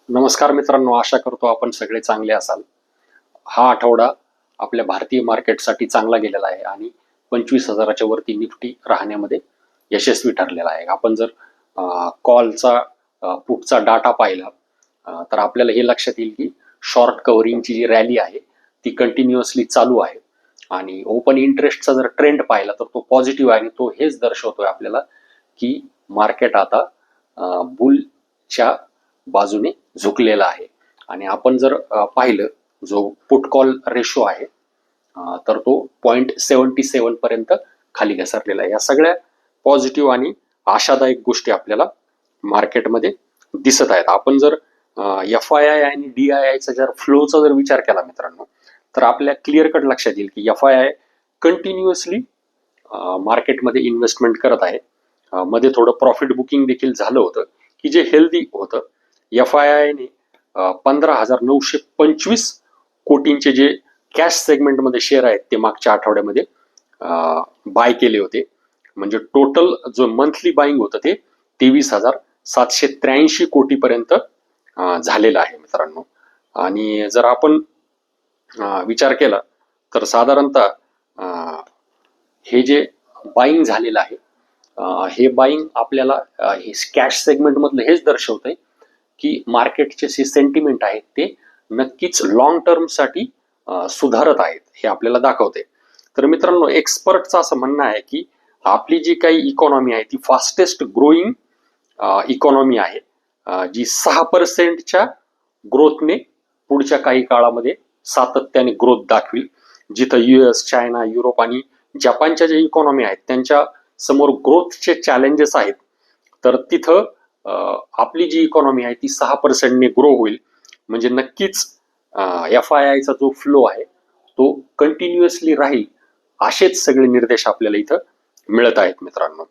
नमस्कार मित्रांनो, आशा करतो आपण सगळे चांगले असाल. हा आठवडा आपल्या भारतीय मार्केटसाठी चांगला गेलेला आहे आणि 25,000च्या वरती निफ्टी राहण्यामध्ये यशस्वी ठरलेला आहे. आपण जर कॉलचा पुटचा डाटा पाहिला तर आपल्याला हे लक्षात येईल की शॉर्ट कव्हरिंगची जी रॅली आहे ती कंटिन्युअसली चालू आहे आणि ओपन इंटरेस्टचा जर ट्रेंड पाहिला तर तो पॉझिटिव्ह आहे आणि तो हेच दर्शवतोय आपल्याला की मार्केट आता बुलच्या बाजूने झुकलेला आहे. आणि आपण जर पाहिलं जो पुट कॉल रेशो आहे तर तो 0.77 पर्यंत खाली घसरलेला आहे. या सगळ्या पॉझिटिव्ह आणि आशादायक गोष्टी आपल्याला मार्केटमध्ये दिसत आहेत. आपण जर FII आणि DIIचा जर फ्लोचा जर विचार केला मित्रांनो तर आपल्या क्लिअर कट लक्षात येईल की FII कंटिन्युअसली मार्केटमध्ये इन्व्हेस्टमेंट करत आहे. मध्ये थोडं प्रॉफिट बुकिंग देखील झालं होतं की जे हेल्दी होतं. FII ने 15,925 कोटींचे जे कॅश सेगमेंटमध्ये शेअर आहेत ते मागच्या आठवड्यामध्ये बाय केले होते. म्हणजे टोटल जो मंथली बाईंग होतं ते 23,783 कोटीपर्यंत झालेलं आहे मित्रांनो. आणि जर आपण विचार केला तर साधारणतः हे जे बाईंग झालेलं आहे हे बाईंग आपल्याला हे कॅश सेगमेंट मधलं हेच दर्शवतंय की मार्केटचे जे सेंटिमेंट आहेत ते नक्कीच लॉंग टर्म साठी सुधारत आहेत हे आपल्याला दाखवते. तर मित्रांनो, एक्सपर्टचं असं म्हणणं आहे की आपली जी काही इकॉनॉमी आहे ती फास्टेस्ट ग्रोईंग इकॉनॉमी आहे, जी 6%च्या ग्रोथने पुढच्या काही काळामध्ये सातत्याने ग्रोथ दाखवी. जिथं US, चायना, युरोप आणि जपानच्या जे इकॉनॉमी आहेत त्यांच्या समोर ग्रोथचे चॅलेंजेस आहेत, तर तिथं आपली जी इकॉनॉमी आहे ती 6%ने ग्रो होईल. म्हणजे नक्कीच FIIचा जो फ्लो आहे तो कंटिन्युअसली राहील असेच सगळे निर्देश आपल्याला इथं मिळत आहेत मित्रांनो.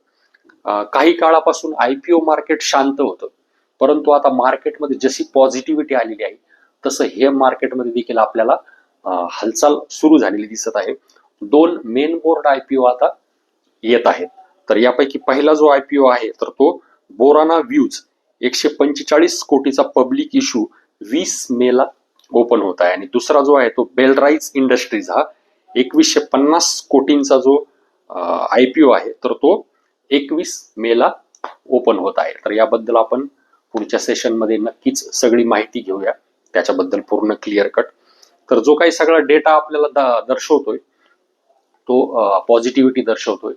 काही काळापासून IPO मार्केट शांत होतं, परंतु आता मार्केटमध्ये जशी पॉझिटिव्हिटी आलेली आहे तसं हे मार्केटमध्ये देखील आपल्याला हालचाल सुरू झालेली दिसत आहे. 2 मेन बोर्ड IPO आता येत आहेत. तर यापैकी पहिला जो IPO आहे तर तो बोराना व्ह्यूज 145 कोटीचा पब्लिक इश्यू 20 मेला ओपन होत आहे. आणि दुसरा जो आहे तो बेलराईज इंडस्ट्रीज हा 2150 कोटींचा जो IPO आहे तर तो 21 मेला ओपन होत आहे. तर याबद्दल आपण पुढच्या सेशनमध्ये नक्कीच सगळी माहिती घेऊया, त्याच्याबद्दल पूर्ण क्लिअर कट. तर जो काही सगळा डेटा आपल्याला दर्शवतोय तो पॉझिटिव्हिटी दर्शवतोय.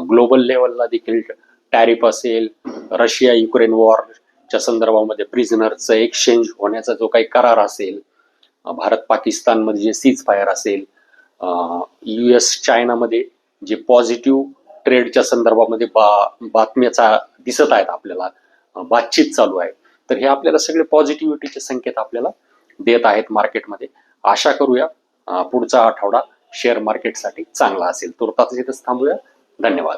ग्लोबल लेवलला देखील टॅरिफ असेल, रशिया युक्रेन वॉरच्या संदर्भामध्ये प्रिझनरचं एक्सचेंज होण्याचा जो काही करार असेल, भारत पाकिस्तानमध्ये जे सीज फायर असेल, US चायनामध्ये जे पॉझिटिव्ह ट्रेडच्या संदर्भामध्ये बातम्या दिसत आहेत आपल्याला, बातचीत चालू आहे, तर हे आपल्याला सगळे पॉझिटिव्हिटीचे संकेत आपल्याला देत आहेत मार्केटमध्ये. आशा करूया पुढचा आठवडा शेअर मार्केटसाठी चांगला असेल. तुर्तास इथंच थांबूया. धन्यवाद.